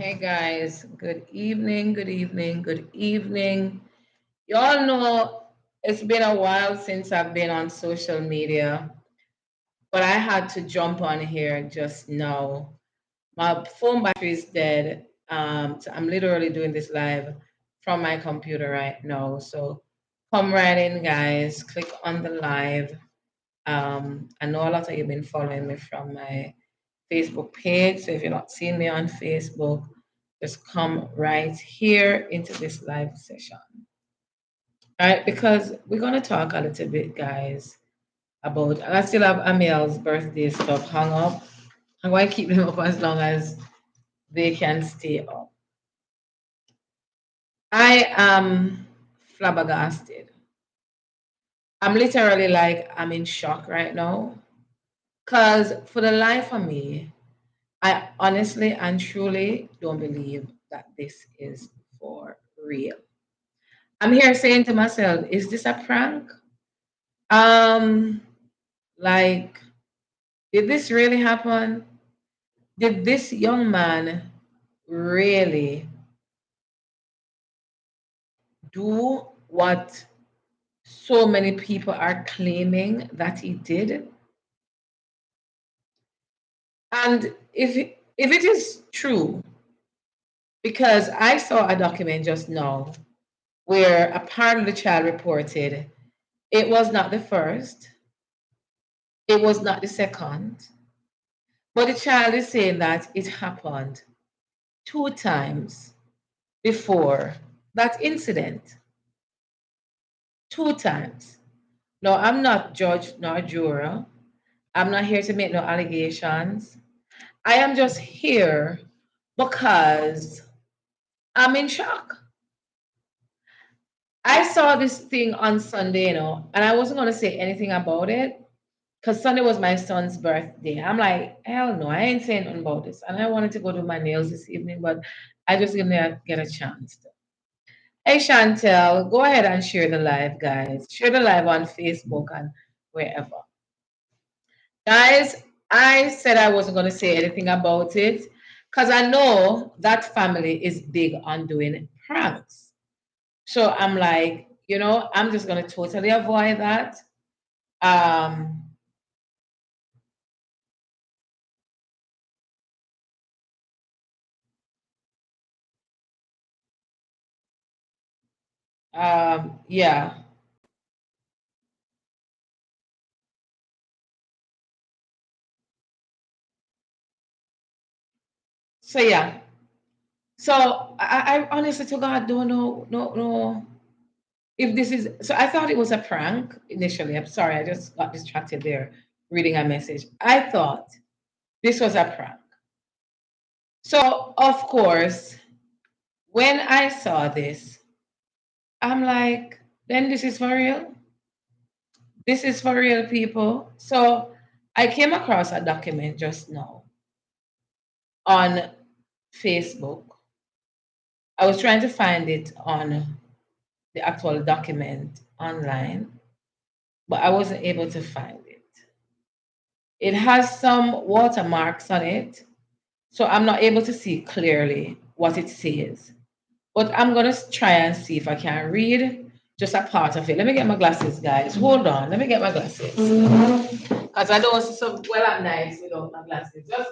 Hey guys, good evening, good evening, good evening. Y'all know it's been a while since I've been on social media, but I had to jump on here just now. My phone battery is dead. So I'm literally doing this live from my computer right now. So come right in, guys. Click on the live. I know a lot of you have been following me from my Facebook page. So if you're not seeing me on Facebook, just come right here into this live session. All right, because we're gonna talk a little bit, guys, about and I still have Amiel's birthday stuff hung up. I'm going to keep them up as long as they can stay up. I am flabbergasted. I'm literally like I'm in shock right now. Cause for the life of me, I honestly and truly don't believe that this is for real. I'm here saying to myself, is this a prank? Um, like, did this really happen? Did this young man really do what so many people are claiming that he did? And if it is true, because I saw a document just now where a part of the child reported it was not the first, it was not the second, but the child is saying that it happened two times before that incident. Two times. No, I'm not judge nor juror. I'm not here to make no allegations. I am just here because I'm in shock. I saw this thing on Sunday, and I wasn't going to say anything about it because Sunday was my son's birthday. I'm like, hell no, I ain't saying nothing about this. And I wanted to go do my nails this evening, but I just didn't get a chance to. Hey, Chantel, go ahead and share the live, guys. Share the live on Facebook and wherever. Guys, I said I wasn't going to say anything about it because I know that family is big on doing pranks. So I'm like, I'm just going to totally avoid that. Um, yeah. So yeah. So I honestly to God don't know, no, if this is. So I thought it was a prank initially. I'm sorry, I just got distracted there reading a message. I thought this was a prank. So of course, when I saw this, I'm like, then this is for real. This is for real, people. So I came across a document just now on Facebook. I was trying to find it on the actual document online, but I wasn't able to find it. It has some watermarks on it, so I'm not able to see clearly what it says. But I'm going to try and see if I can read just a part of it. Let me get my glasses, guys. Hold on. Let me get my glasses. Because I don't see so well at night without my glasses. Just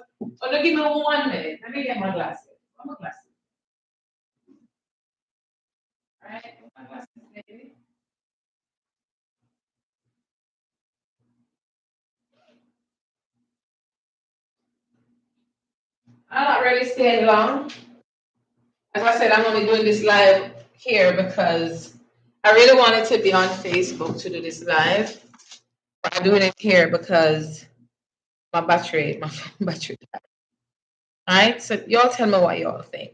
give me 1 minute. Let me get my glasses. Where are my glasses? All right. My glasses, baby. I'm not really staying long. As I said, I'm only doing this live here because I really wanted to be on Facebook to do this live. But I'm doing it here because my phone battery. All right. So y'all tell me what y'all think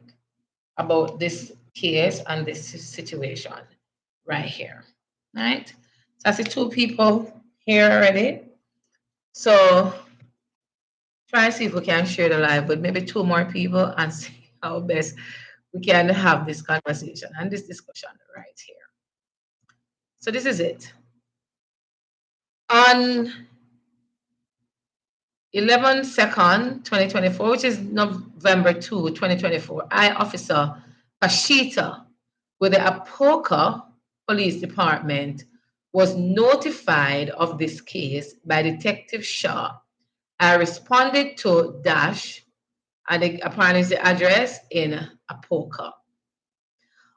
about this case and this situation right here. All right. So I see two people here already. So try and see if we can share the live with maybe two more people and see how best we can have this conversation and this discussion right here. So this is it. On 11/2, 2024, which is November 2, 2024, I, Officer Pashita, with the Apoka Police Department, was notified of this case by Detective Shaw. I responded to Dash, and apparently it's the address in Apoka.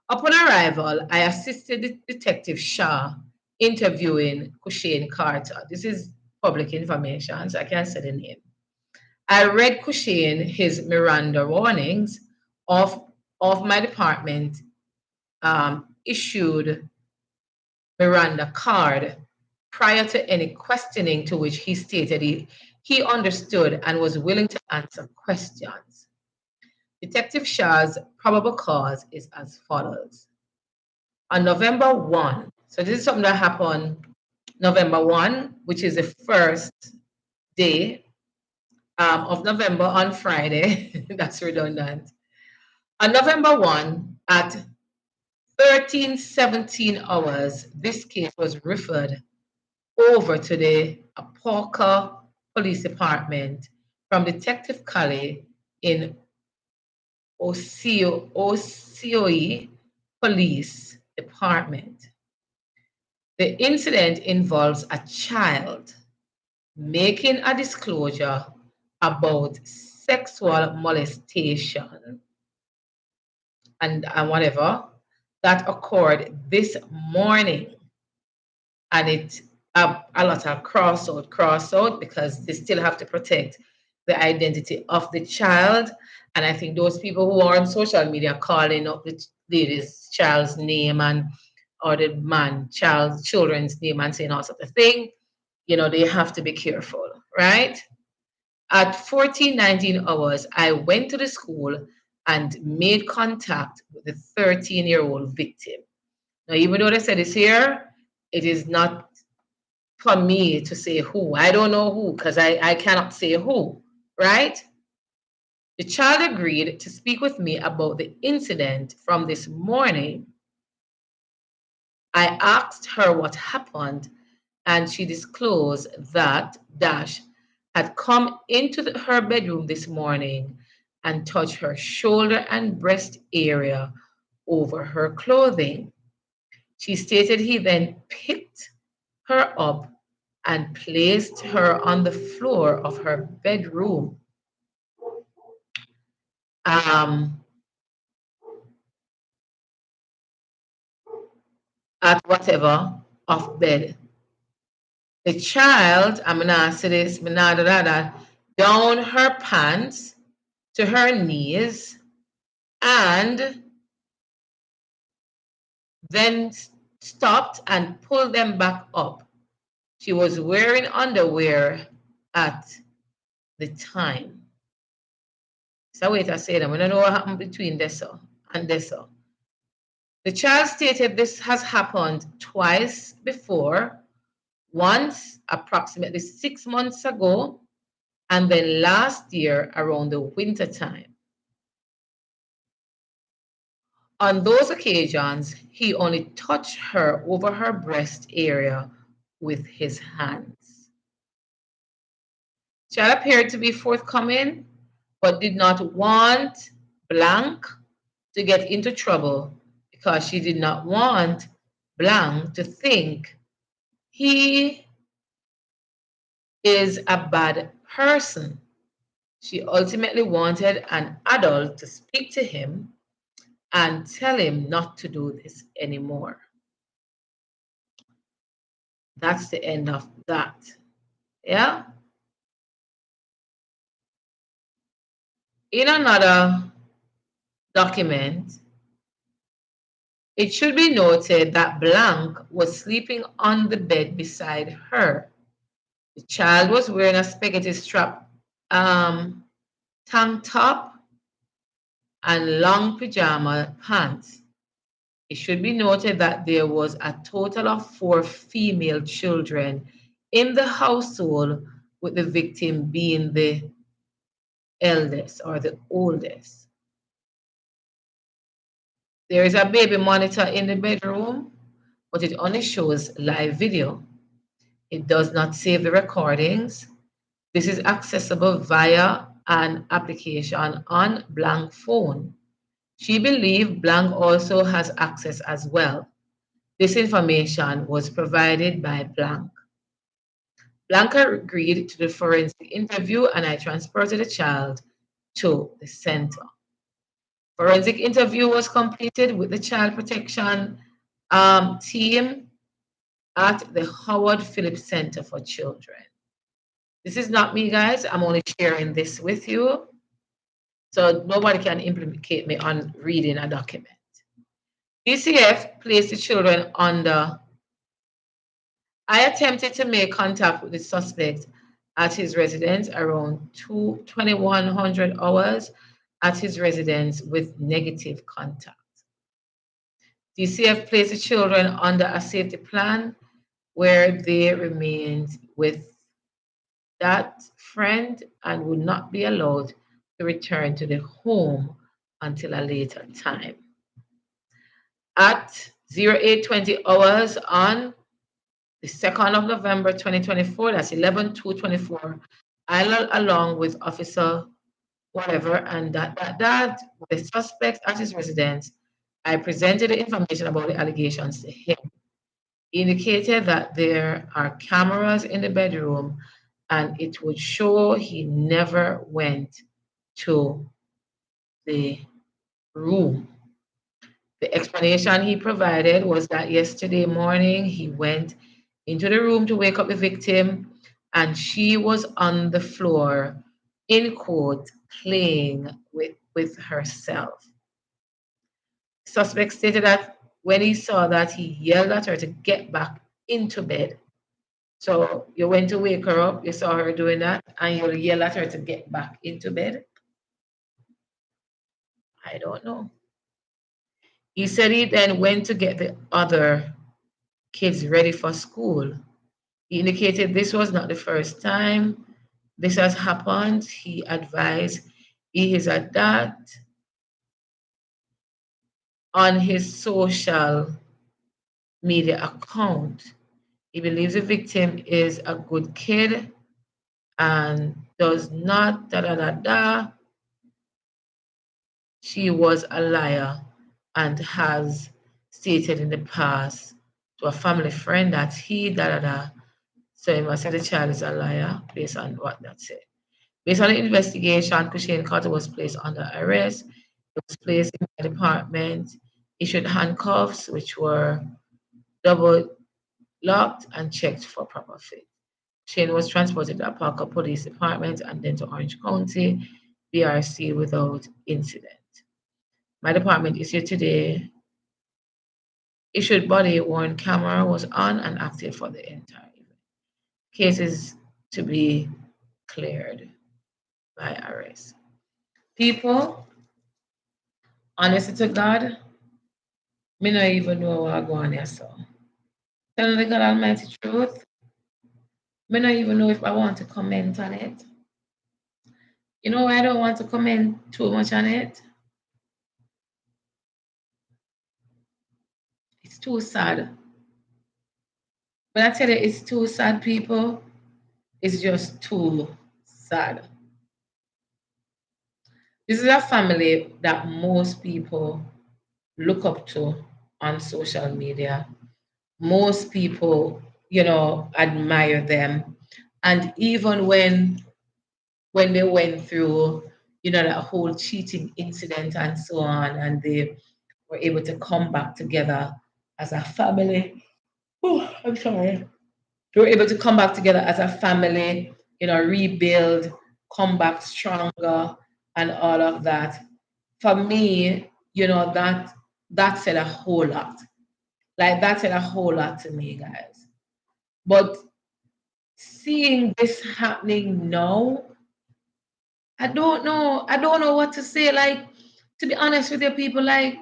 Upon arrival, I assisted Detective Shaw interviewing Kushane Carter. This is public information, so I can't say the name. I read Kushane his Miranda warnings of, of my department issued Miranda card prior to any questioning, to which he stated he understood and was willing to answer questions. Detective Shah's probable cause is as follows. On November 1, so this is something that happened November 1, which is the first day of November on Friday. That's redundant. On November 1 at 13:17 hours, this case was referred over to the Apolka Police Department from Detective Cully in Ocoee Police Department. The incident involves a child making a disclosure about sexual molestation and whatever that occurred this morning. And a lot of cross out because they still have to protect the identity of the child. And I think those people who are on social media calling up the lady's child's name and or the children's name and saying all sorts of thing, they have to be careful, right? At 14:19 hours, I went to the school and made contact with the 13-year-old victim. Now, even though they said it's here, it is not for me to say who. I don't know who because I cannot say who, right? The child agreed to speak with me about the incident from this morning. I asked her what happened, and she disclosed that Dash had come into her bedroom this morning and touched her shoulder and breast area over her clothing. She stated he then picked her up and placed her on the floor of her bedroom. Um, at whatever of bed. The child, I'm gonna say this, down her pants to her knees and then stopped and pulled them back up. She was wearing underwear at the time. So wait, I say them. I don't know what happened between this and this. The child stated this has happened twice before, once approximately 6 months ago, and then last year around the winter time. On those occasions, he only touched her over her breast area with his hands. Child appeared to be forthcoming, but did not want blank to get into trouble because she did not want blank to think he is a bad person. She ultimately wanted an adult to speak to him and tell him not to do this anymore. That's the end of that. Yeah. In another document, it should be noted that Blanc was sleeping on the bed beside her. The child was wearing a spaghetti strap tank top and long pajama pants. It should be noted that there was a total of 4 female children in the household, with the victim being the eldest or the oldest. There is a baby monitor in the bedroom, but it only shows live video. It does not save the recordings. This is accessible via an application on Blank phone. She believed Blank also has access as well. This information was provided by Blank. Blanca agreed to the forensic interview and I transported the child to the center. Forensic interview was completed with the child protection team at the Howard Phillips Center for Children. This is not me, guys. I'm only sharing this with you. So nobody can implicate me on reading a document. DCF placed the children under. I attempted to make contact with the suspect at his residence around 2100 hours at his residence with negative contact. DCF placed the children under a safety plan where they remained with that friend and would not be allowed to return to the home until a later time. At 0820 hours on the 2nd of November 2024, that's 11/2/24, along with Officer whatever and with the suspect at his residence, I presented the information about the allegations to him. He indicated that there are cameras in the bedroom and it would show he never went to the room. The explanation he provided was that yesterday morning he went into the room to wake up the victim and she was on the floor, in quote, playing with herself. Suspect stated that when he saw that, he yelled at her to get back into bed. So you went to wake her up, you saw her doing that, and you yell at her to get back into bed? I don't know. He said he then went to get the other kids ready for school. He indicated this was not the first time this has happened. He advised he is at that on his social media account. He believes the victim is a good kid and does not da da da da. She was a liar and has stated in the past to a family friend that he da da da. So he must say the child is a liar based on what that said. Based on the investigation, Kushane Carter was placed under arrest. He was placed in the department, issued handcuffs, which were double locked and checked for proper fit. Shane was transported to Parker Police Department and then to Orange County BRC without incident. My department issued body worn camera was on and active for the entire event. Case is to be cleared by arrest. People, honestly to God, me not even know what I go on here so. Tell the God Almighty truth, me not even know if I want to comment on it. You know why I don't want to comment too much on it? It's too sad. When I tell you it's too sad, people, it's just too sad. This is a family that most people look up to on social media. Most people, admire them. And even when they went through, that whole cheating incident and so on, and they were able to come back together as a family. Oh, I'm sorry. They were able to come back together as a family, rebuild, come back stronger, and all of that. For me, that said a whole lot. Like that said a whole lot to me, guys. But seeing this happening now, I don't know. I don't know what to say. Like, to be honest with you, people, like,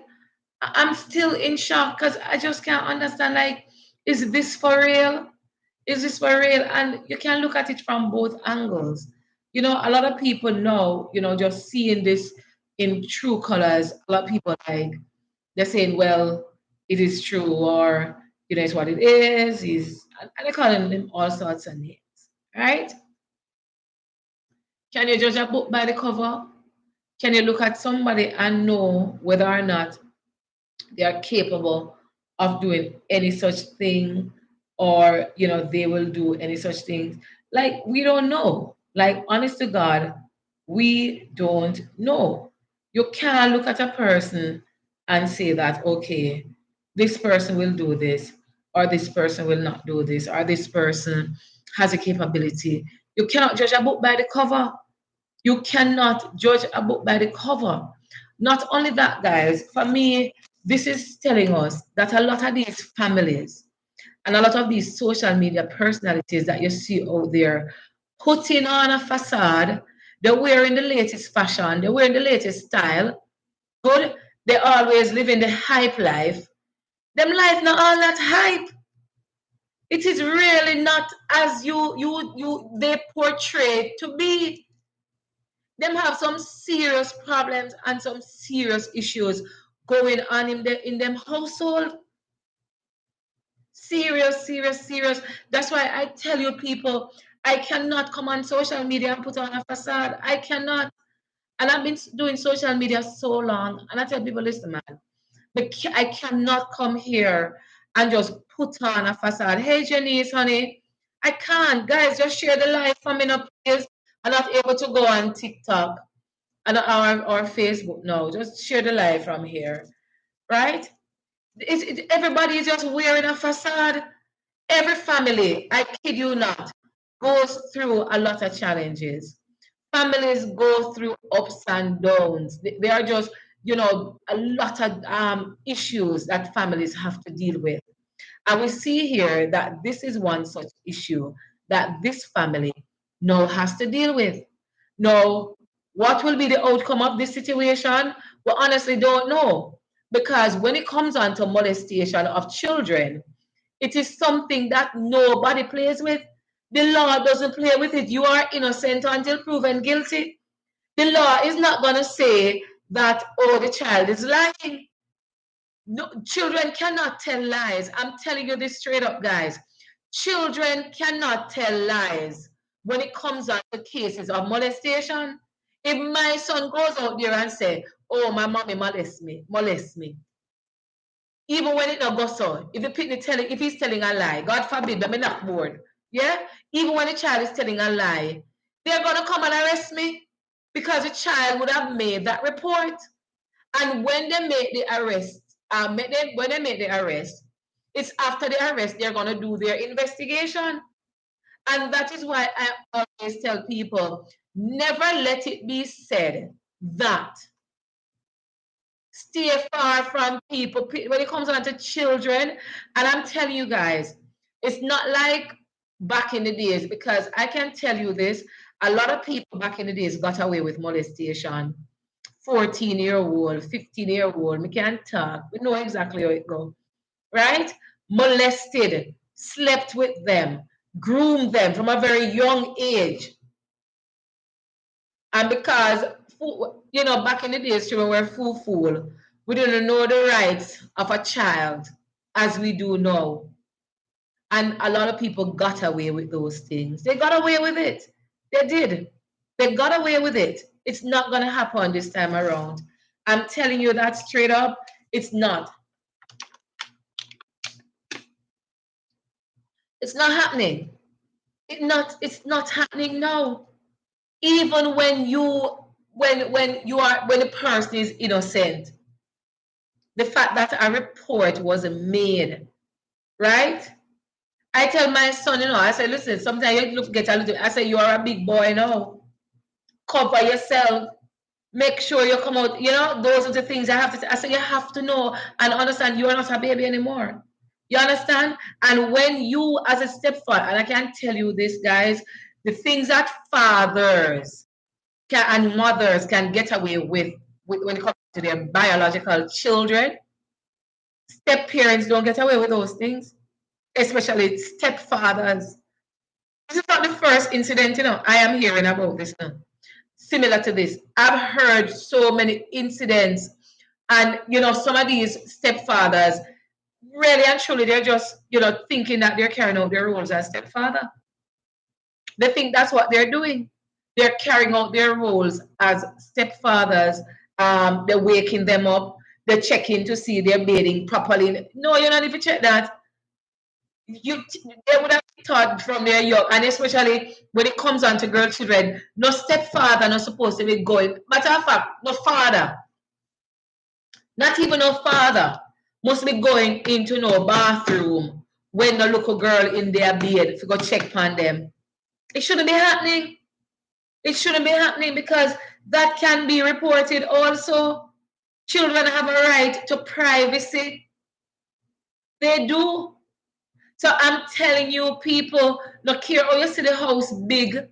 I'm still in shock because I just can't understand. Like, is this for real? Is this for real? And you can look at it from both angles. A lot of people know, just seeing this in true colors, a lot of people like they're saying, well, it is true, or it's what it is, and they're calling them all sorts of names, right? Can you judge a book by the cover? Can you look at somebody and know whether or not they are capable of doing any such thing, or they will do any such things? Like, we don't know. Like, honest to God, we don't know. You can't look at a person and say that, okay, this person will do this, or this person will not do this, or this person has a capability. You cannot judge a book by the cover. You cannot judge a book by the cover. Not only that, guys, for me, this is telling us that a lot of these families and a lot of these social media personalities that you see out there putting on a facade, they're wearing the latest fashion, they're wearing the latest style. Good. They always live in the hype life. Them life not all that hype. It is really not as you they portray to be. Them have some serious problems and some serious issues going on in them household. Serious, serious, serious. That's why I tell you, people, I cannot come on social media and put on a facade. I cannot. And I've been doing social media so long. And I tell people, listen, man, I cannot come here and just put on a facade. Hey, Janice, honey, I can't. Guys, just share the live for me, no, please. I'm not able to go on TikTok and or Facebook. No, just share the live from here, right? Everybody is just wearing a facade. Every family, I kid you not, goes through a lot of challenges. Families go through ups and downs. They are just, a lot of issues that families have to deal with. And we see here that this is one such issue that this family now has to deal with. Now, what will be the outcome of this situation? We honestly don't know. Because when it comes on to molestation of children, it is something that nobody plays with. The law doesn't play with it. You are innocent until proven guilty. The law is not going to say that, oh, the child is lying. No, children cannot tell lies. I'm telling you this straight up, guys. Children cannot tell lies when it comes out to cases of molestation. If my son goes out there and say, "Oh, my mommy molest me," even when it not go so, if the pitney telling, if he's telling a lie, God forbid, but me not bored. Yeah, even when the child is telling a lie, they're gonna come and arrest me because the child would have made that report. And when they make the arrest, when they make the arrest, it's after the arrest they're gonna do their investigation. And that is why I always tell people, never let it be said that stay far from people when it comes on to children. And I'm telling you guys, it's not like back in the days, because I can tell you this, a lot of people back in the days got away with molestation. 14-year-old, 15-year-old, we can't talk. We know exactly how it goes, right? Molested, slept with them, groomed them from a very young age. And because, back in the days, children were fool. We didn't know the rights of a child as we do now. And a lot of people got away with those things. They got away with it. They did. They got away with it. It's not going to happen this time around. I'm telling you that straight up. It's not. It's not happening. It's not happening now. Even when when the person is innocent, the fact that a report was made, right? I tell my son, I say, listen, sometimes you look get a little, I say, you are a big boy now. Cover yourself. Make sure you come out. Those are the things I have to. I say you have to know and understand you are not a baby anymore. You understand? And when you, as a stepfather, and I can tell you this, guys, the things that fathers and mothers can get away with when it comes to their biological children, step parents don't get away with those things, especially stepfathers. This is not the first incident, I am hearing about this now. Similar to this, I've heard so many incidents, and some of these stepfathers, really and truly, they're just thinking that they're carrying out their roles as stepfather. They think that's what they're doing. They're carrying out their roles as stepfathers. They're waking them up. They're checking to see they're bathing properly. No, you don't need to check that. They would have taught from their young, and especially when it comes on to girl children, no stepfather not supposed to be going. Matter of fact, no father, not even no father, must be going into no bathroom when the little girl in their bed to go check on them. It shouldn't be happening. It shouldn't be happening because that can be reported also. Children have a right to privacy. They do. So I'm telling you, people, no care how you see the house big,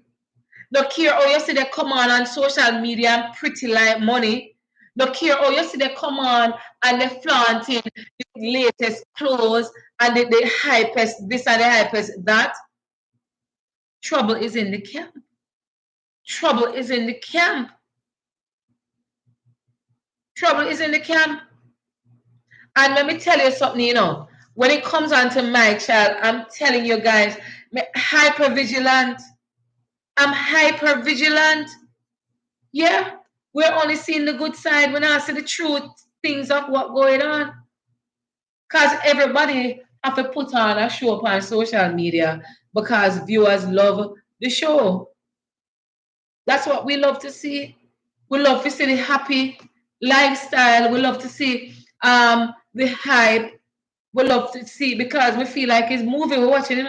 no care how you see they come on social media and pretty like money, no care how you see they come on and they flaunting the latest clothes and the hypest this and the hypest that. Trouble is in the camp. Trouble is in the camp. Trouble is in the camp. And let me tell you something, when it comes on to my child, I'm telling you guys, hyper vigilant. I'm hyper vigilant. Yeah, we're only seeing the good side. We're not seeing the truth, things of what going on. Because everybody have to put on a show up on social media because viewers love the show. That's what we love to see. We love to see the happy lifestyle. We love to see the hype. We love to see because we feel like it's movie we're watching,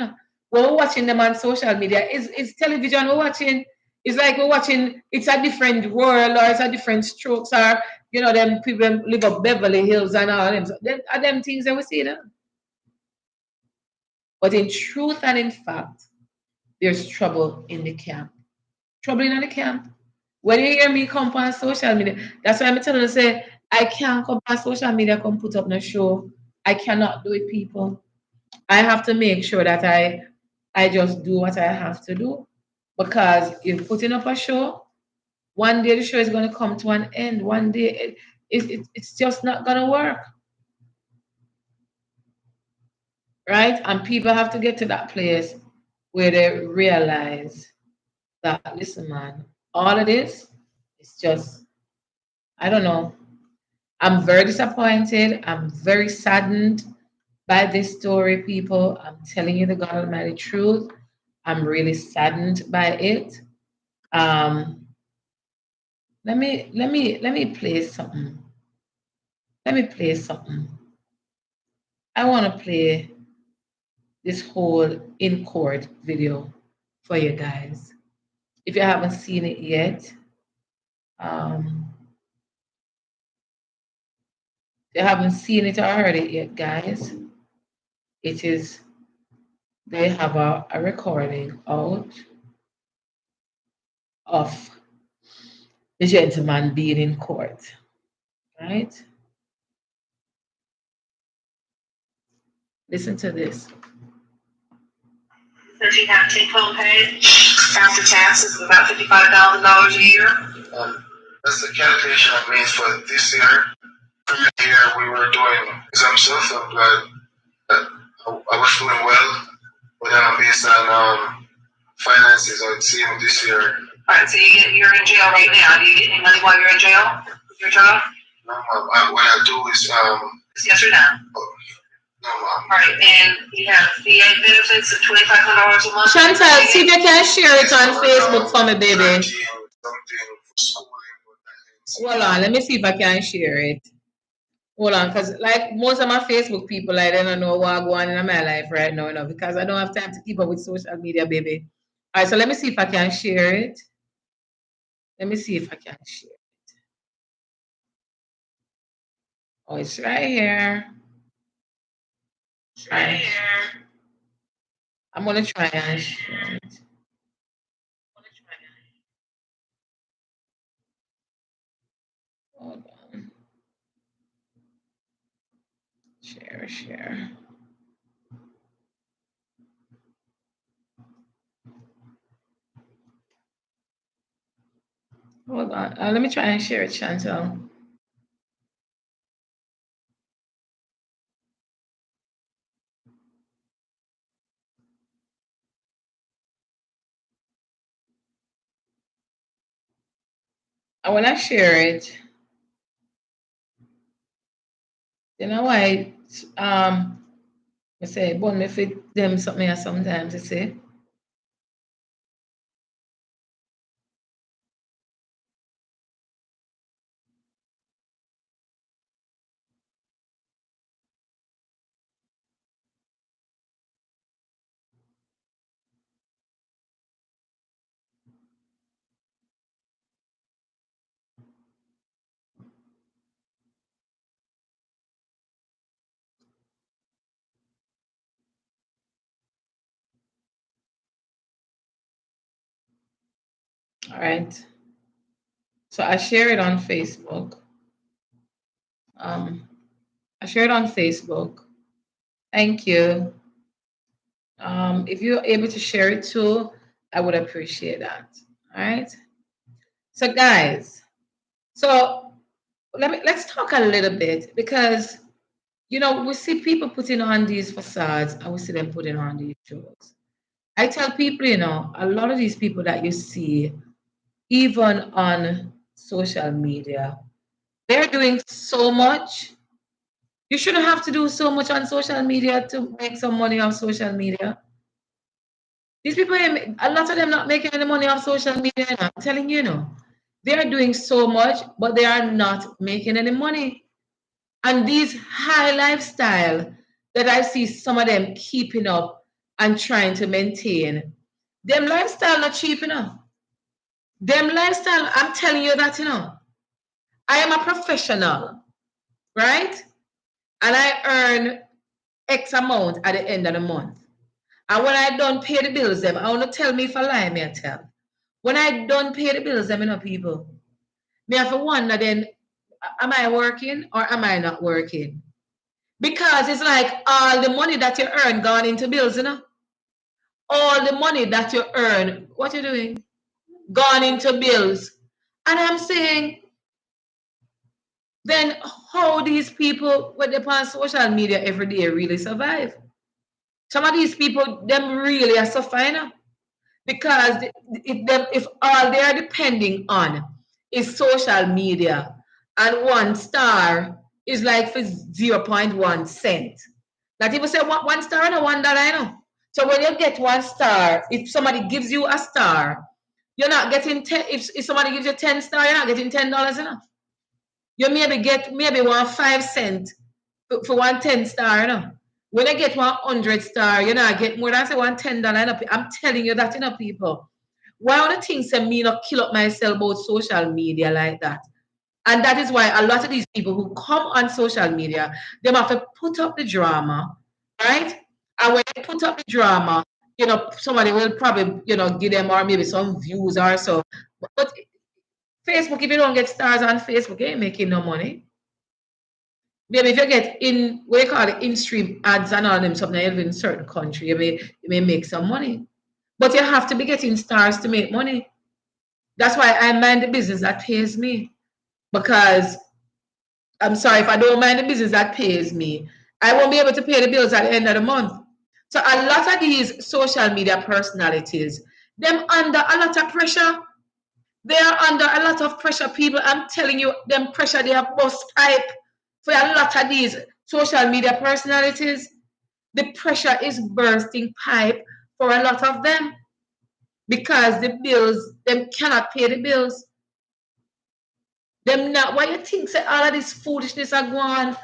we're watching them on social media. It's television we're watching. It's like we're watching, it's a different world or it's a different strokes or, them people live up Beverly Hills and all them. So them, are them things that we see them. But in truth and in fact, there's trouble in the camp. Trouble in the camp. When you hear me come on social media, that's why I'm telling you, say, I can't come on social media, come put up no show. I cannot do it, people. I have to make sure that I just do what I have to do. Because if putting up a show, one day the show is going to come to an end. One day it's just not going to work. Right? And people have to get to that place where they realize that, listen, man, all of this is just, I don't know. I'm very disappointed. I'm very saddened by this story, people. I'm telling you the God Almighty truth. I'm really saddened by it. Um, let me play something. Let me play something. I want to play this whole in court video for you guys. If you haven't seen it yet, um, if you haven't seen it or heard it yet, guys, it is they have a recording out of the gentleman being in court, right? Listen to this. Does he have take home pay after taxes of about $55,000 a year? That's the calculation I made for this year. Year we were doing, because I'm self-employed, I was doing well, but based on finances, I'd see him this year. All right, so you're in jail right now. Do you get any money while you're in jail with your job? No, Mom. What I do is yes or no? No, Mom. All right, and you have VA benefits of $2,500 a month. Chantal, see if you can share it on Facebook for me, baby. Hold on, let me see if I can share it. Hold on, because like most of my Facebook people, like they don't know what going on in my life right now, because I don't have time to keep up with social media, baby. All right, so let me see if I can share it. Let me see if I can share it. Oh, it's right here. It's right here. I'm gonna try and share it. Hold on. Share. Hold on. Let me try and share it, Chantal. And when I share it, you know why? I say, but me fit them something else sometimes. You see. All right. So I share it on Facebook. Um, I share it on Facebook. Thank you. If you're able to share it too, I would appreciate that. All right. So guys, so let's talk a little bit because we see people putting on these facades and we see them putting on these shows. I tell people, a lot of these people that you see, even on social media, they're doing so much. You shouldn't have to do so much on social media to make some money on social media. These people, a lot of them not making any money off social media. I'm telling you. They are doing so much, but they are not making any money. And these high lifestyle that I see some of them keeping up and trying to maintain, them lifestyle not cheap enough. Them lifestyle, I'm telling you that. I am a professional, right? And I earn X amount at the end of the month. And when I don't pay the bills, them, I want to tell me if I lie, me I tell. When I don't pay the bills, them, people, me have to wonder then, am I working or am I not working? Because it's like all the money that you earn gone into bills. All the money that you earn, what you doing? Gone into bills. And I'm saying, then how these people when they're on social media every day really survive? Some of these people, them really are suffering. Because if all they are depending on is social media and 1 star is like for 0.1 cent. Like people say one star and a $1. So when you get 1 star, if somebody gives you a star, you're not getting 10. If somebody gives you 10 star, you're not getting $10 enough. You maybe get maybe 1 5 cent for 1 10 star. When you get 100 star, you not get more than say $1 10. I'm telling you that people. Why are the things that me not kill up myself about social media like that? And that is why a lot of these people who come on social media, they have to put up the drama, right? And when they put up the drama, somebody will probably, give them or maybe some views or so. But Facebook, if you don't get stars on Facebook, you ain't making no money. Maybe if you get in what you call it in-stream ads and all them something in certain country, you may make some money. But you have to be getting stars to make money. That's why I mind the business that pays me. Because I'm sorry, if I don't mind the business that pays me, I won't be able to pay the bills at the end of the month. So a lot of these social media personalities, them under a lot of pressure. They are under a lot of pressure, people. I'm telling you, them pressure they have bust pipe for a lot of these social media personalities. The pressure is bursting pipe for a lot of them because the bills, them cannot pay the bills. Them not. Why you think say all of this foolishness are going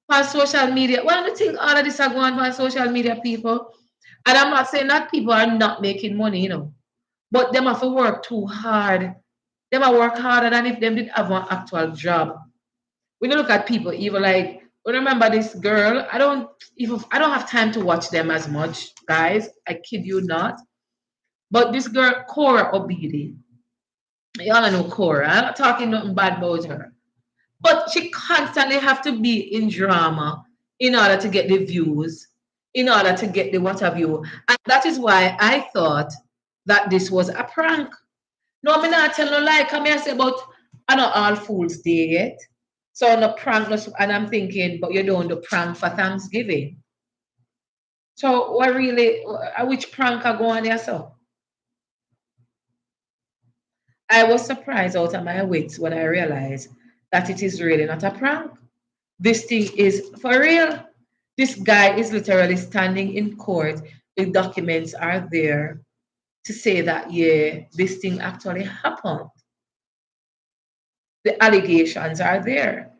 on social media? Why do you think all of this are going on social media, people? And I'm not saying that people are not making money, but them have to work too hard. Them have work harder than if them did have an actual job. When you look at people, even like remember this girl. I don't have time to watch them as much, guys. I kid you not. But this girl, Cora Obidi, y'all know Cora. I'm not talking nothing bad about her. But she constantly have to be in drama in order to get the views, in order to get the what have you. And that is why I thought that this was a prank. No, me not tell no lie. Come here say about I know all fools day yet. So no prank, and I'm thinking, but you're doing the prank for Thanksgiving. So what really, which prank are going there? So I was surprised out of my wits when I realized that it is really not a prank. This thing is for real. This guy is literally standing in court. The documents are there to say that, yeah, this thing actually happened. The allegations are there.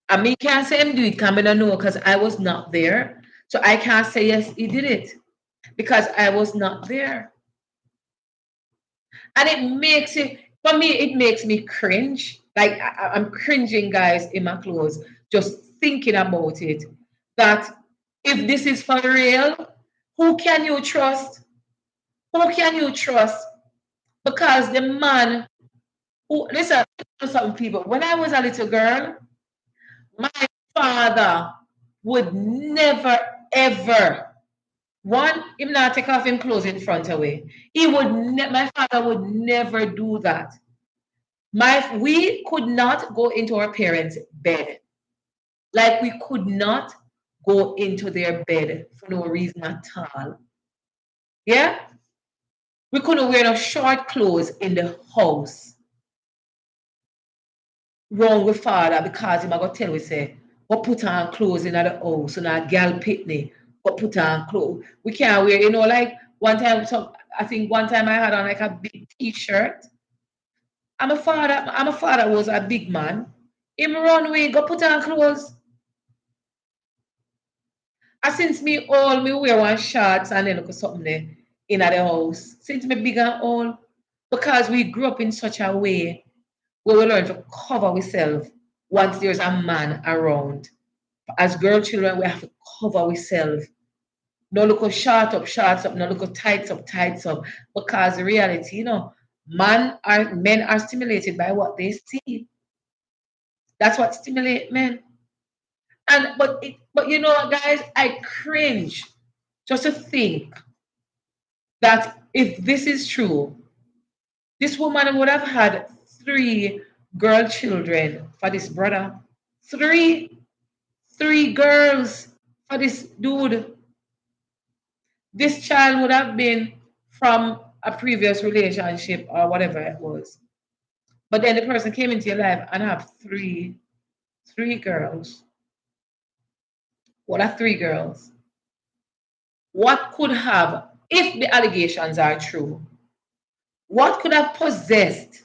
I mean, can't say him do it, because I don't know, because I was not there. So I can't say yes, he did it because I was not there. And it makes it, for me, it makes me cringe. Like I'm cringing, guys, in my clothes, just thinking about it. That if this is for real, who can you trust? Who can you trust? Because the man who, listen, some people, when I was a little girl, my father would never, ever, one, him not take off him clothes in front away. My father would never do that. We could not go into our parents' bed. Like we could not go into their bed for no reason at all. Yeah? We couldn't wear no short clothes in the house. Wrong with father because him I go tell we say, go put on clothes in the house and a girl pitney, go put on clothes. We can't wear, like one time, I think one time I had on like a big t-shirt. I'm a father was a big man. Him run away, go put on clothes. And since me all, me wear one shorts and then look something there in the house. Since me big and all, because we grew up in such a way where we learn to cover ourselves once there's a man around. As girl children, we have to cover ourselves. No look how shorts up, no look how tights up. Because the reality, men are stimulated by what they see. That's what stimulates men. But guys, I cringe just to think that if this is true, this woman would have had three girl children for this brother. Three, three girls for this dude. This child would have been from a previous relationship or whatever it was. But then the person came into your life and have three girls. What are three girls? What could have, if the allegations are true, what could have possessed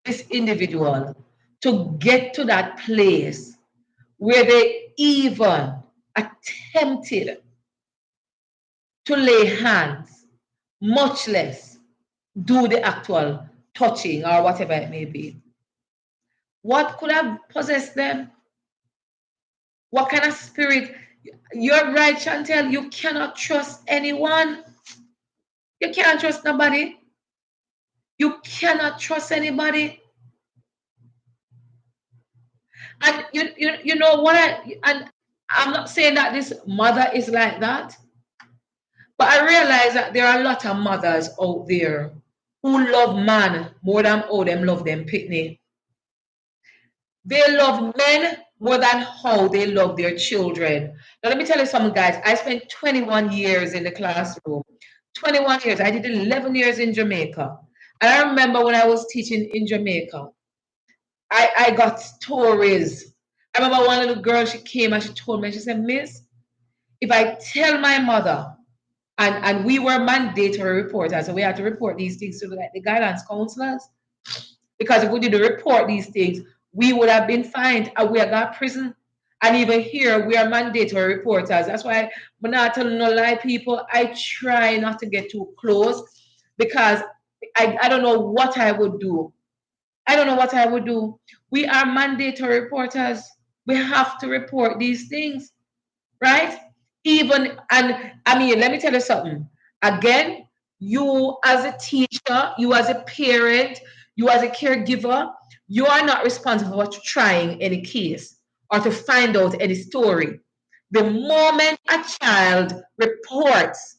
this individual to get to that place where they even attempted to lay hands, much less do the actual touching or whatever it may be? What could have possessed them? What kind of spirit? You're right, Chantel. You cannot trust anyone. You can't trust nobody. You cannot trust anybody. And you know what and I'm not saying that this mother is like that, but I realize that there are a lot of mothers out there who love man more than how them love them pitney. They love men more than how they love their children. Now let me tell you something, guys. I spent 21 years in the classroom. 21 years. I did 11 years in Jamaica. And I remember when I was teaching in Jamaica, I got stories. I remember one little girl, she came and she told me, she said, Miss, if I tell my mother, and we were mandatory reporters, so we had to report these things to the guidance counselors, because if we didn't report these things, we would have been fined and we had got prison. And even here, we are mandatory reporters. That's why I'm not telling no lie, people. I try not to get too close because I don't know what I would do. I don't know what I would do. We are mandatory reporters. We have to report these things, right? Even, and I mean, let me tell you something. Again, you as a teacher, you as a parent, you as a caregiver, you are not responsible for trying any case or to find out any story. The moment a child reports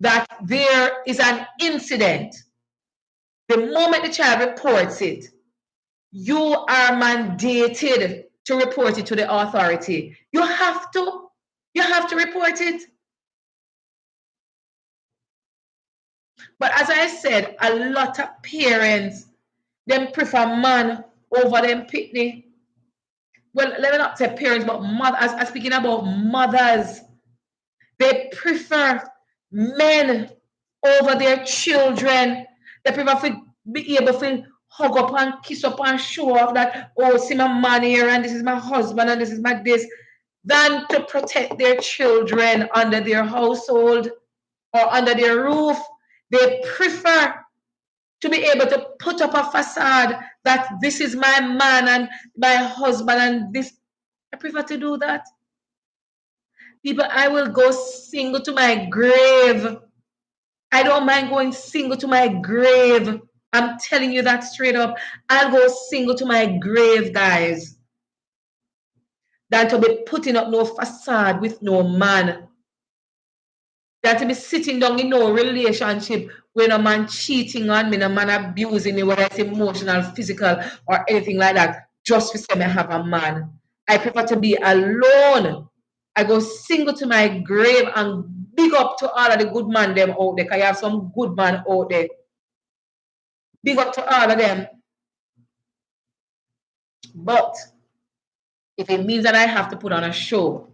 that there is an incident, the moment the child reports it, you are mandated to report it to the authority. You have to. You have to report it. But as I said, a lot of parents, Them prefer man over them pitney. Well, let me not say parents, but mother. As speaking about mothers, they prefer men over their children. They prefer to be able to hug up and kiss up and show off that, oh, see my man here and this is my husband and this is my this, than to protect their children under their household or under their roof. They prefer to be able to put up a facade that this is my man and my husband and this. I prefer to do that. People, I will go single to my grave. I don't mind going single to my grave. I'm telling you that straight up. I'll go single to my grave, guys, than to be putting up no facade with no man. Than to be sitting down in no relationship with a man cheating on me, no man abusing me, whether it's emotional, physical, or anything like that, just to say I have a man. I prefer to be alone. I go single to my grave and big up to all of the good man them out there, because you have some good man out there. Big up to all of them. But if it means that I have to put on a show,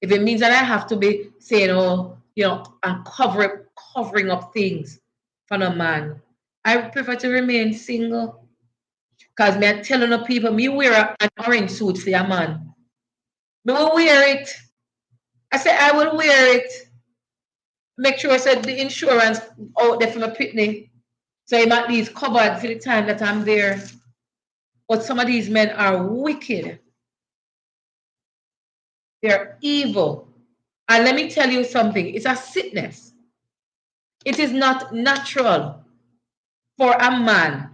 if it means that I have to be saying, oh, and covering up things for a man, I prefer to remain single. Because me telling the people, me wear an orange suit for a man. Me will wear it. I say I will wear it. Make sure I said the insurance out there for my pitney. So I'm at least covered for the time that I'm there. But some of these men are wicked. They're evil. And let me tell you something, it's a sickness. It is not natural for a man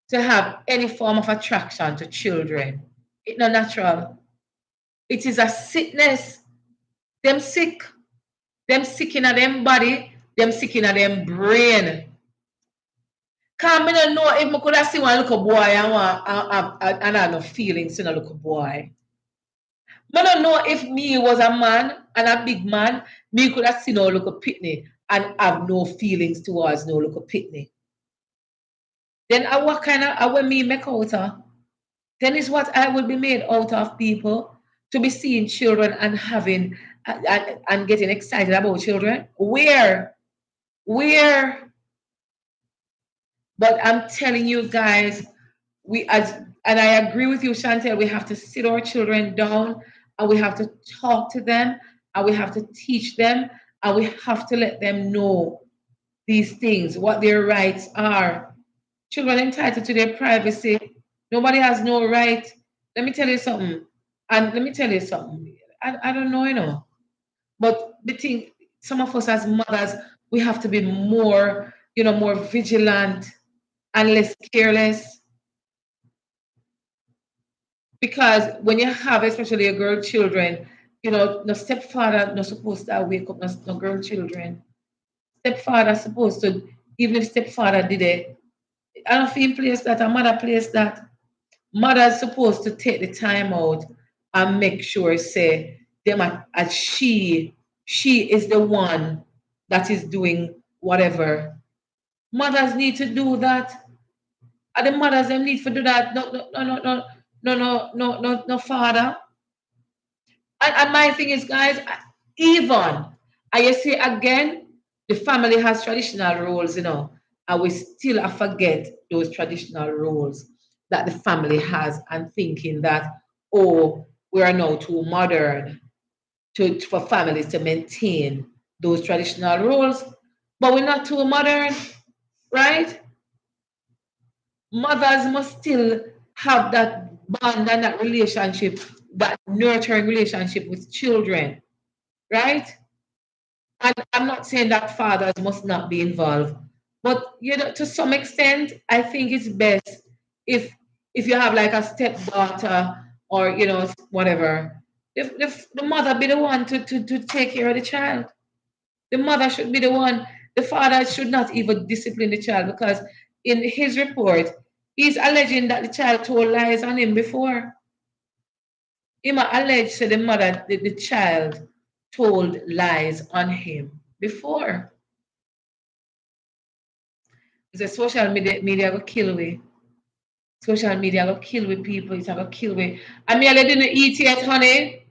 to have any form of attraction to children. It's not natural. It is a sickness. Them sick. Them sick in them body. Them sick in them brain. Cause me don't know if I could have seen one little boy and I have no feelings in a little boy. I don't know if me was a man and a big man, me could have seen a little pitney and have no feelings towards no little pitney. Then I what kind of I will me make out of? Then is what I will be made out of, people, to be seeing children and having and getting excited about children. Where? But I'm telling you guys, and I agree with you, Chantel, we have to sit our children down and we have to talk to them and we have to teach them and we have to let them know these things, what their rights are. Children entitled to their privacy. Nobody has no right. Let me tell you something. And let me tell you something. I don't know, But the thing, some of us as mothers, we have to be more, more vigilant and less careless. Because when you have, especially your girl children, no stepfather not supposed to wake up no girl children. Stepfather supposed to, even if stepfather did it, I don't feel place that, a mother place that. Mother's supposed to take the time out and make sure, say, them as she is the one that is doing whatever. Mothers need to do that. And the mothers them need to do that. No, father. And my thing is, guys, even, and you see again, the family has traditional roles, and we still forget those traditional roles that the family has, and thinking that, oh, we are now too modern for families to maintain those traditional roles. But we're not too modern, right? Mothers must still have that bond and that relationship, that nurturing relationship with children, right? And I'm not saying that fathers must not be involved, but to some extent, I think it's best if you have like a stepdaughter or whatever, if the mother be the one to take care of the child. The mother should be the one. The father should not even discipline the child, because in his report, he's alleging that the child told lies on him before. Him alleged to the mother that the child told lies on him before. The social media will kill me. Social media will kill with people. It's gonna kill with. Amiela didn't eat yet, honey.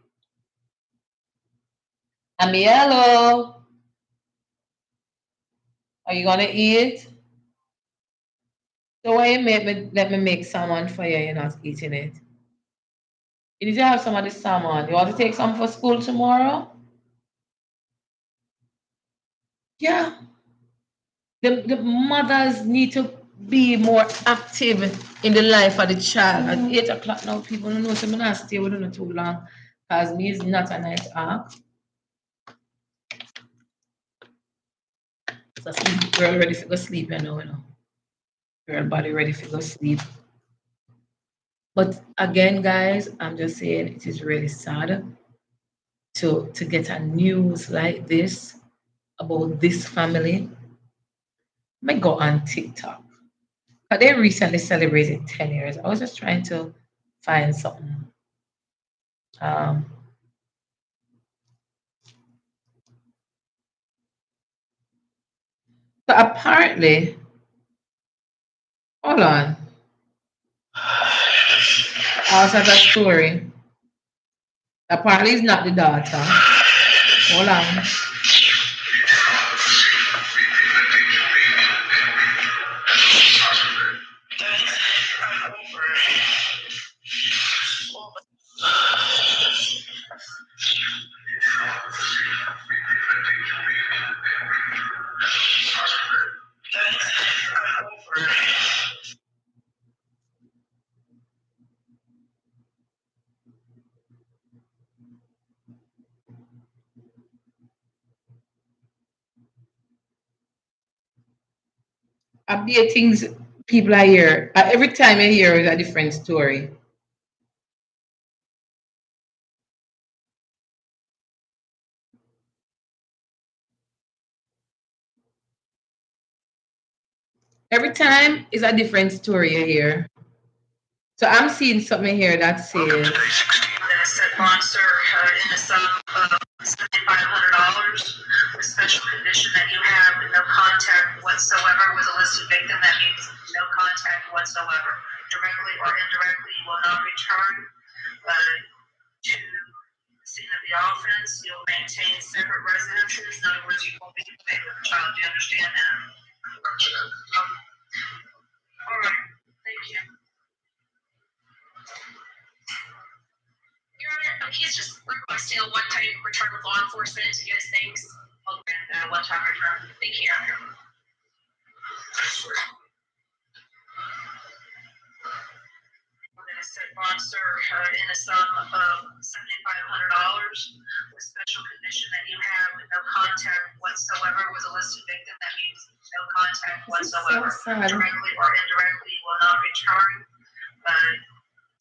Amielo, are you gonna eat? So why you let me make salmon for you? You're not eating it. You need to have some of the salmon. You want to take some for school tomorrow? Yeah. The mothers need to be more active in the life of the child. At 8 o'clock now, people don't know, so I'm not stay with them too long because me is not a night act. So sleep, girl ready to go sleep, you know. Girl body ready to go sleep. But again, guys, I'm just saying it is really sad to get a news like this about this family. I go on TikTok. But they recently celebrated 10 years. I was just trying to find something. Um, so apparently, hold on. Also, that story. Apparently, it's not the daughter. Hold on. Update things people I hear. Every time I hear is a different story. Every time is a different story you hear. So I'm seeing something here that says. Monster in the sum of $7,500 with special condition that you have no contact whatsoever with a listed victim. That means no contact whatsoever. Directly or indirectly, you will not return to the scene of the offense. You'll maintain separate residences. In other words, you won't be living with the child. Do you understand that? All right. Thank you. Your Honor, he's just requesting a one-time return with law enforcement to get his things. I'll grant that one-time return. Thank you, Your Honor. Said monster in the sum of $7,500 with special condition that you have no contact whatsoever with a listed victim. That means no contact whatsoever. So directly or indirectly, you will not return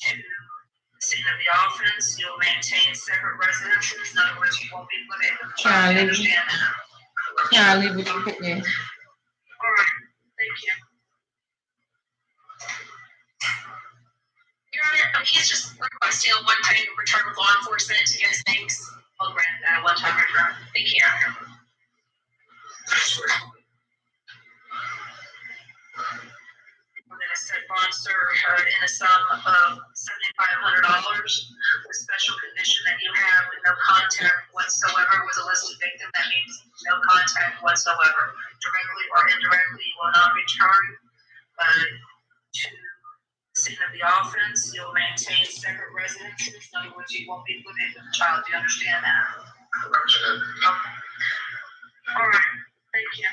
to the scene of the offense. You'll maintain separate residences. In other words, you won't be living with the child. You understand that? Yeah, leave with me. All right. Thank you. Your Honor, he's just requesting a one-time return with law enforcement to get his things. I'll grant that one-time return. Thank you, Your Honor. Said monster in the sum of $7,500 with special condition that you have no contact whatsoever with a listed victim. That means no contact whatsoever. Directly or indirectly, you will not return to the scene of the offense. You'll maintain separate residences. In other words, you won't be living with the child. Do you understand that? All right. Thank you.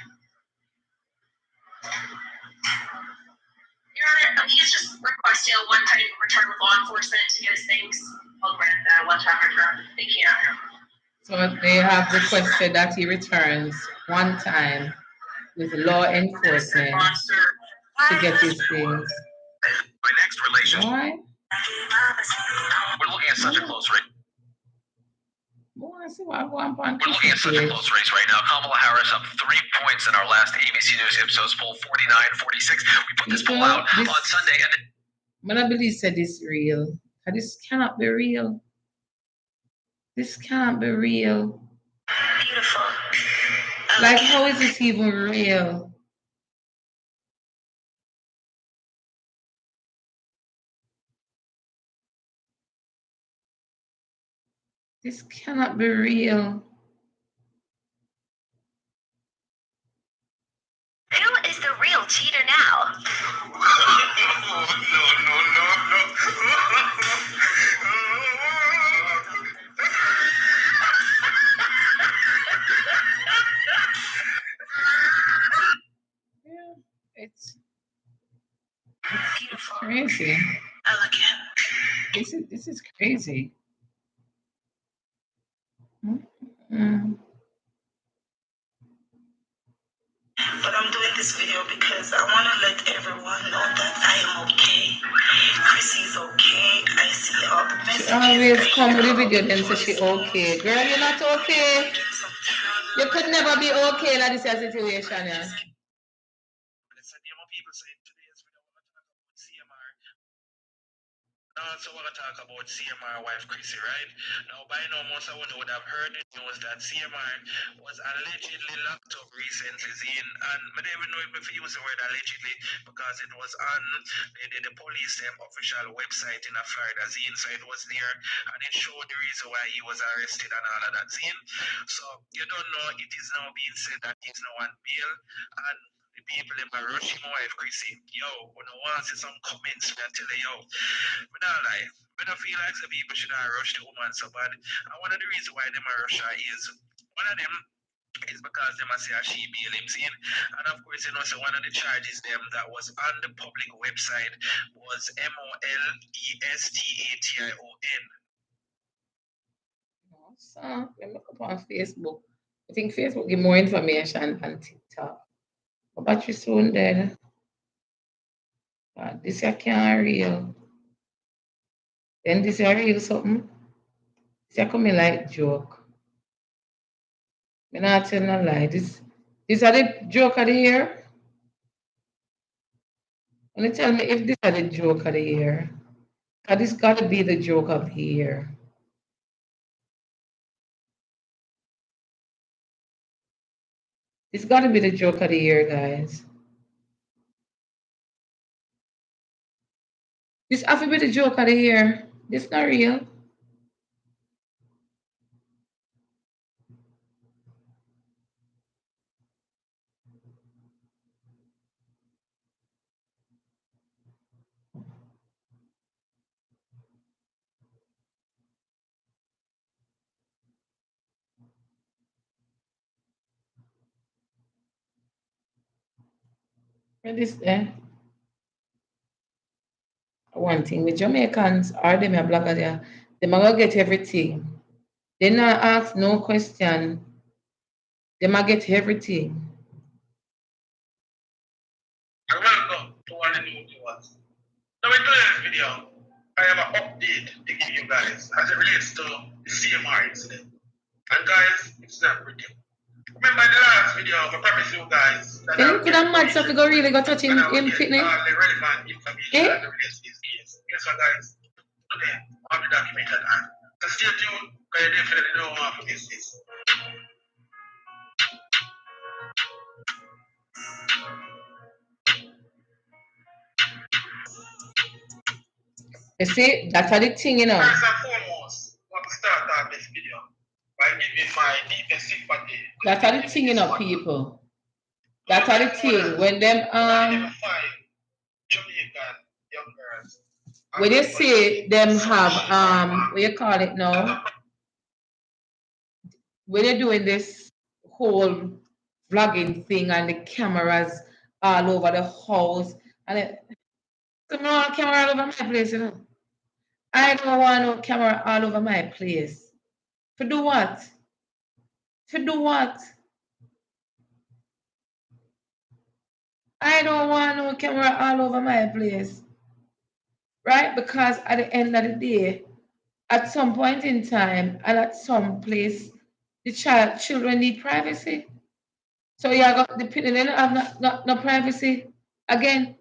Your Honor, he's just requesting a one-time return with law enforcement to get his things. I'll grant that one-time return. Thank you, Your Honor. So they have requested that he returns one time with law enforcement to get his things. My next relationship. Why? We're looking at such a close race. We're looking at such a close race right now. Kamala Harris up 3 points in our last ABC News Ipsos poll, 49-46. We put this poll out on Sunday. And I believe said this real. This cannot be real. This can't be real. Beautiful. Like, how is this even real? This cannot be real. Who is the real cheater now? Yeah, it's crazy. Elegant. This is crazy. Mm. But I'm doing this video because I want to let everyone know that I am okay. Chrissy's okay. I see all the She messages. always come with a video then say she okay. Girl, you're not okay. You could never be okay in this situation, yeah. So we're going to talk about CMR wife Chrissy, right? Now, by now, most of you would have heard the news that CMR was allegedly locked up recently, Zine, and I don't even know if I use the word allegedly because it was on the police official website in Florida, Zine, so it was there, and it showed the reason why he was arrested and all of that, Zine. So, you don't know, it is now being said that he's now on bail, and the people in my rushing wife, Chrissy, yo, when I want to see some comments, I tell you, yo, but not lie. I don't feel like the people should not rush the woman so bad. And one of the reasons why them are rush her is one of them is because they must say she bail him seen. And of course, you know, so one of the charges them that was on the public website was molestation. So, let me look up on Facebook. I think Facebook give more information than TikTok. But battery soon dead. God, this I can't real. Then this I real something. This I coming like joke. Me not tell no lie. This are the joke of the year. And you tell me if this are the joke of the year. Cause this gotta be the joke of the year. This gotta be the joke of the year, guys. This have to be the joke of the year. This not real. And this one thing with Jamaicans are them a black there. They might get everything. They not ask no question. They might get everything. Welcome to one of the new viewers. Now in today's video, I have an update to give you guys as it relates to the CMR incident. And guys, it's not pretty. Remember in the last video, I promised you guys that Then could have mad stuff to go really go touch him get kidney. all the relevant information as it relates to this case. Guess what guys? Today, I'll be documented and so stay tuned because you definitely don't want to miss this. You see, that's the thing, you know. First and foremost, I want to start off this video by giving my deepest sympathy. That's the thing, you know, people. That's the thing. When them Jamaican young girls. when you see them have what you call it now, when they're doing this whole vlogging thing and the cameras all over the house and it, so no camera all over my place, you know. I don't want no camera all over my place. To do what? To do what? I don't want no camera all over my place. Right? Because at the end of the day, at some point in time and at some place, the children need privacy. So you got the people they don't have no privacy. Again,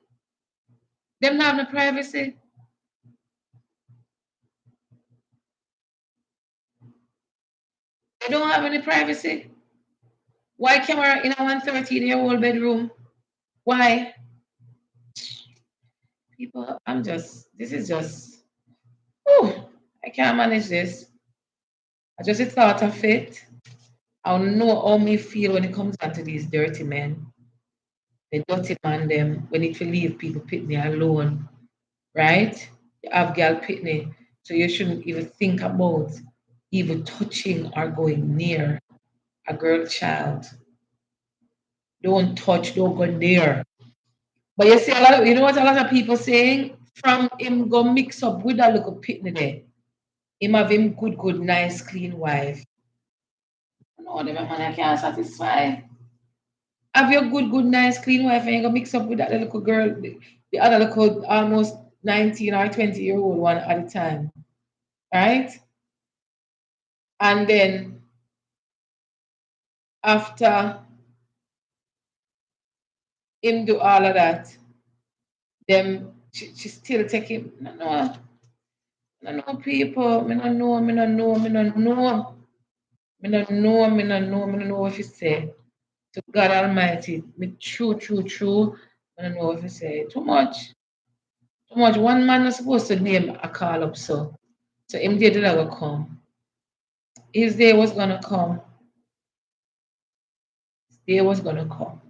them not have no privacy. They don't have any privacy. Why camera in a 113-year-old bedroom? Why? People, this is just, I can't manage this. I just thought of it. I know how me feel when it comes down to these dirty men. The dirty man them when it will leave people pitney alone, right? You have girl pitney, so you shouldn't even think about even touching or going near a girl child. Don't touch, don't go near. But you see a lot of, you know what a lot of people saying? From him go mix up with that little pitney there. Him have him good, nice, clean wife. No, the man I can't satisfy. Have your good, nice, clean wife and you go mix up with that little girl, the other little almost 19 or 20-year-old one at a time. Right? And then after him do all of that, them she still take him. No, people. Me no know what you say. To God Almighty, me true. I don't know what you say. Too much. Too much. One man is supposed to name a call up so. So him day did ever come. His day was gonna come. His day was gonna come.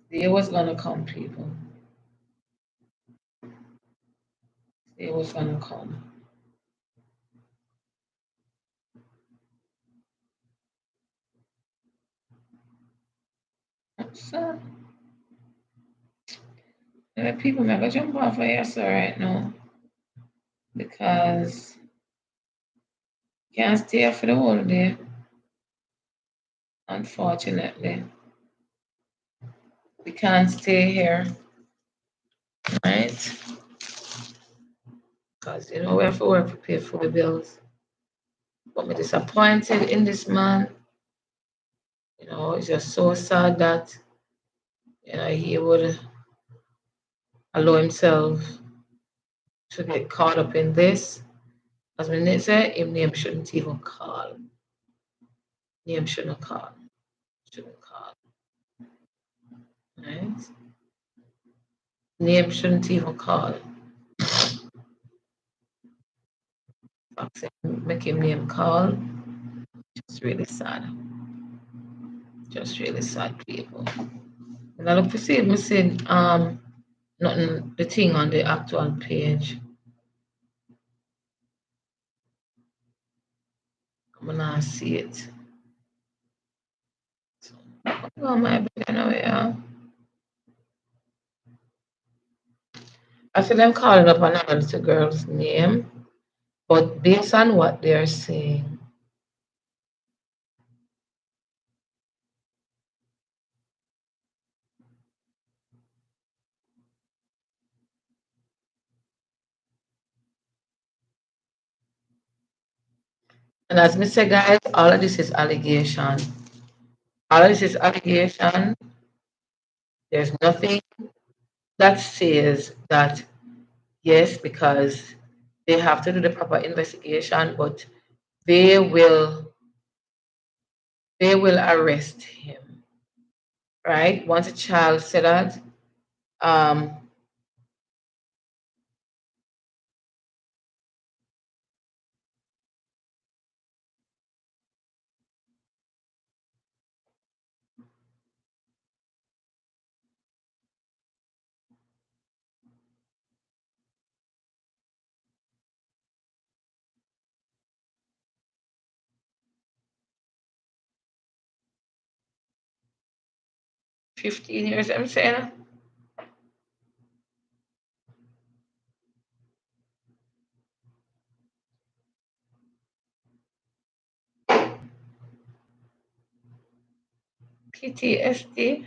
His day was gonna come, people. His day was gonna come. So people may go jump off of here so right now because can't stay here for the whole day, unfortunately. We can't stay here, right? Because we have to work to pay for the bills. But me disappointed in this man. It's just so sad that he would allow himself to get caught up in this. As my say, him name shouldn't even call. Name shouldn't call. Shouldn't call. Right? Name shouldn't even call. Make him name call. Just really sad. Just really sad people. And I look to see it missing nothing the thing on the actual page. I'm gonna see it. So, oh my bad anyway, I feel I'm calling up another little girl's name, but based on what they're saying, and as Mr. Guys, all of this is allegation. All of this is allegation. There's nothing that says that yes, because they have to do the proper investigation, but they will they will arrest him. Right? Once a child said that, um, 15 years, I'm saying. PTSD.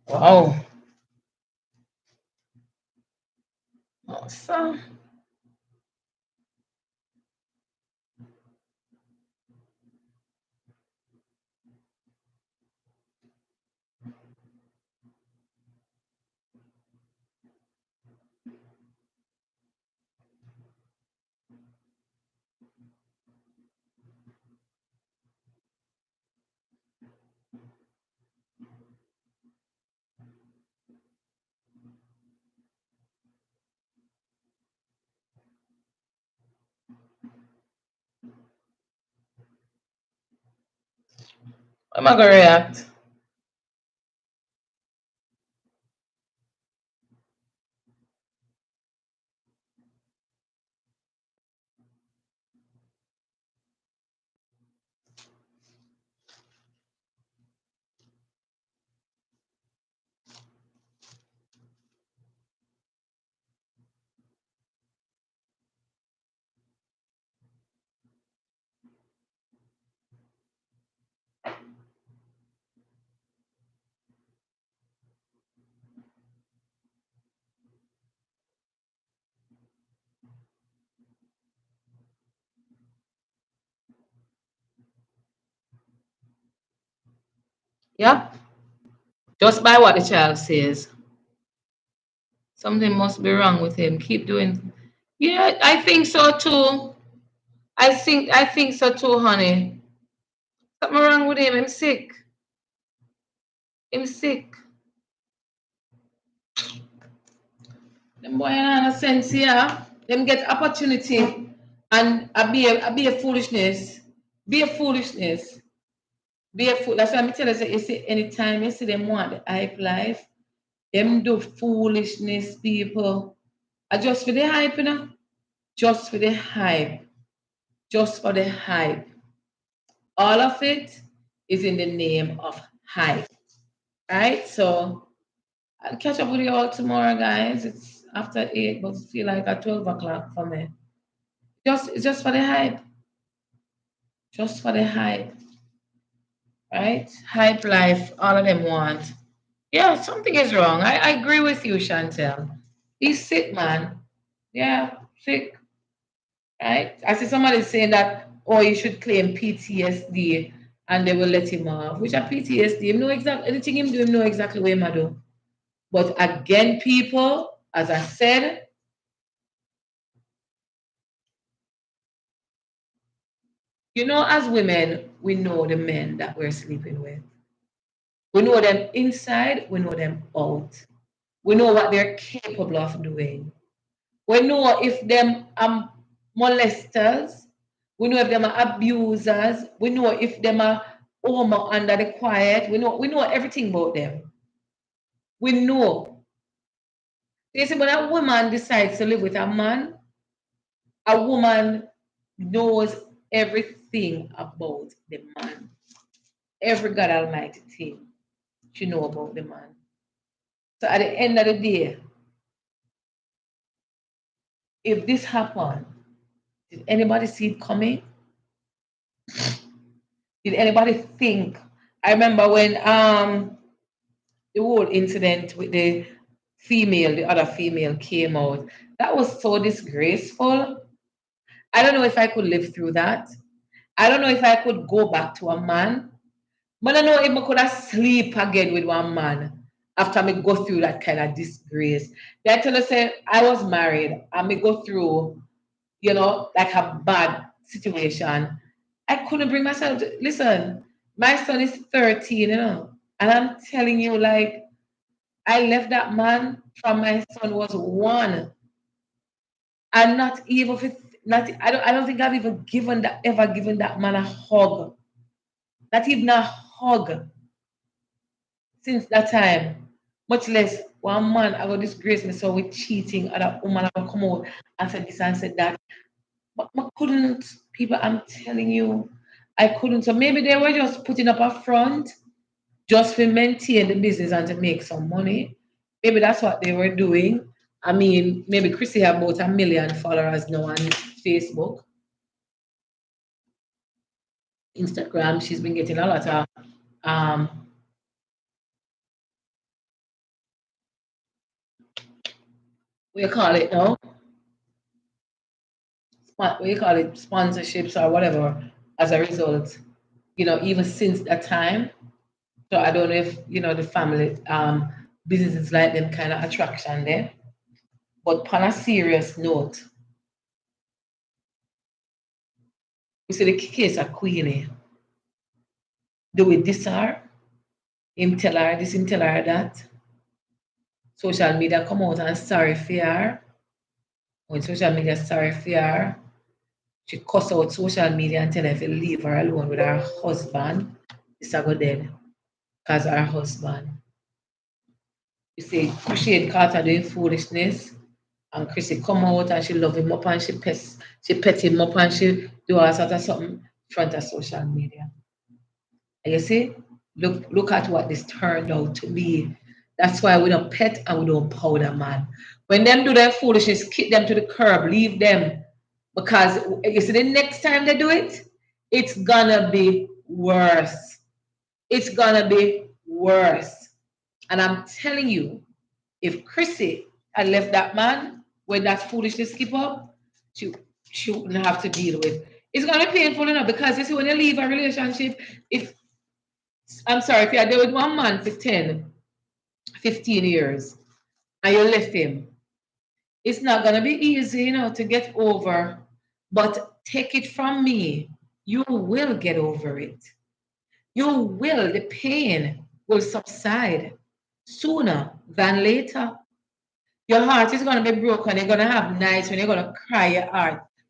Wow. Awesome. I'm not gonna react. Yeah. Just by what the child says. Something must be wrong with him. Keep doing. Yeah, I think so too. I think so too, honey. Something wrong with him. I'm sick. I'm sick. Them boy in a sense, yeah. Them get opportunity and I be a foolishness. Be a foolishness. Be a fool. That's why I'm telling you, say anytime you see them want the hype life, them do foolishness, people. I just for the hype, you know? Just for the hype. Just for the hype. All of it is in the name of hype. Right? So I'll catch up with you all tomorrow, guys. It's after 8, but it feel like at 12 o'clock for me. It's just for the hype. Just for the hype. Right? Hype life, all of them want. Yeah, something is wrong. I agree with you, Chantel. He's sick, man. Yeah, sick. Right? I see somebody saying that, oh, you should claim PTSD and they will let him off. Which are PTSD. Him know exactly anything him do, him know exactly what him a do. But again, people, as I said, as women, we know the men that we're sleeping with. We know them inside, we know them out. We know what they're capable of doing. We know if them are molesters. We know if them are abusers. We know if them are under the quiet. We know everything about them. We know. You see, when a woman decides to live with a man, a woman knows everything about the man. Every God Almighty thing she know about the man. So at the end of the day, if this happened, did anybody see it coming? Did anybody think? I remember when the whole incident with the other female came out. That was so disgraceful. I don't know if I could live through that. I don't know if I could go back to a man. But I know if I could have sleep again with one man after me go through that kind of disgrace. They tell us say I was married and me go through, like a bad situation. I couldn't bring myself to listen. My son is 13, and I'm telling you, like, I left that man from my son was 1. And not even if not I don't think I've even ever given that man a hug. Not even a hug since that time. Much less one man I got disgrace me so with cheating, other woman I come out and said this and said that. But I couldn't, people, I'm telling you, I couldn't. So maybe they were just putting up a front just to maintain the business and to make some money. Maybe that's what they were doing. I mean, maybe Chrissy have about 1 million followers now on Facebook, Instagram. She's been getting a lot of um what you call it now? What you call it, sponsorships or whatever as a result, even since that time. So I don't know if the family businesses like them kind of attraction there. But on a serious note, we see the case of Queenie. Do we diss her? Him tell her this, him tell her that. Social media come out and sorry for her. When social media sorry for her, she cuss out social media and tell her to leave her alone with her husband. It's a go dead because her husband. You see, Chrissy caught her doing foolishness, and Chrissy come out and she love him up and she pet him up and she do all sort of something in front of social media. And you see, look at what this turned out to be. That's why we don't pet and we don't powder, man. When them do their foolishness, kick them to the curb, leave them. Because you see, the next time they do it, it's gonna be worse. It's gonna be worse. And I'm telling you, if Chrissy had left that man when that foolishness keep up, she she wouldn't have to deal with. It's gonna be painful enough because you see when you leave a relationship, if I'm sorry, if you're there with one man for 10, 15 years and you left him, it's not gonna be easy, to get over. But take it from me, you will get over it. You will, the pain will subside sooner than later. Your heart is going to be broken. You're going to have nights when you're going to cry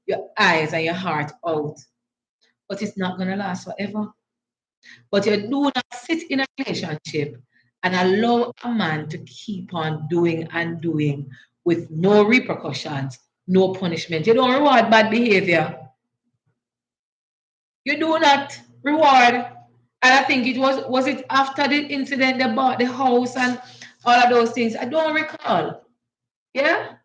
your eyes and your heart out. But it's not going to last forever. But you do not sit in a relationship and allow a man to keep on doing and doing with no repercussions, no punishment. You don't reward bad behavior. You do not reward. And I think was it after the incident they bought the house and all of those things. I don't recall. Yeah?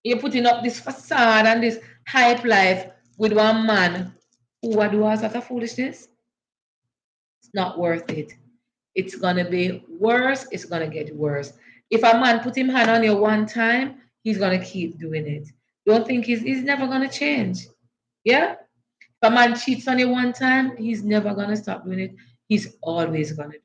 You're putting up this facade and this hype life with one man who would do all sort of foolishness. It's not worth it. It's gonna be worse. It's gonna get worse. If a man put him hand on you one time, he's gonna keep doing it. Don't think he's never gonna change. Yeah? If a man cheats on you one time, he's never gonna stop doing it. He's always gonna do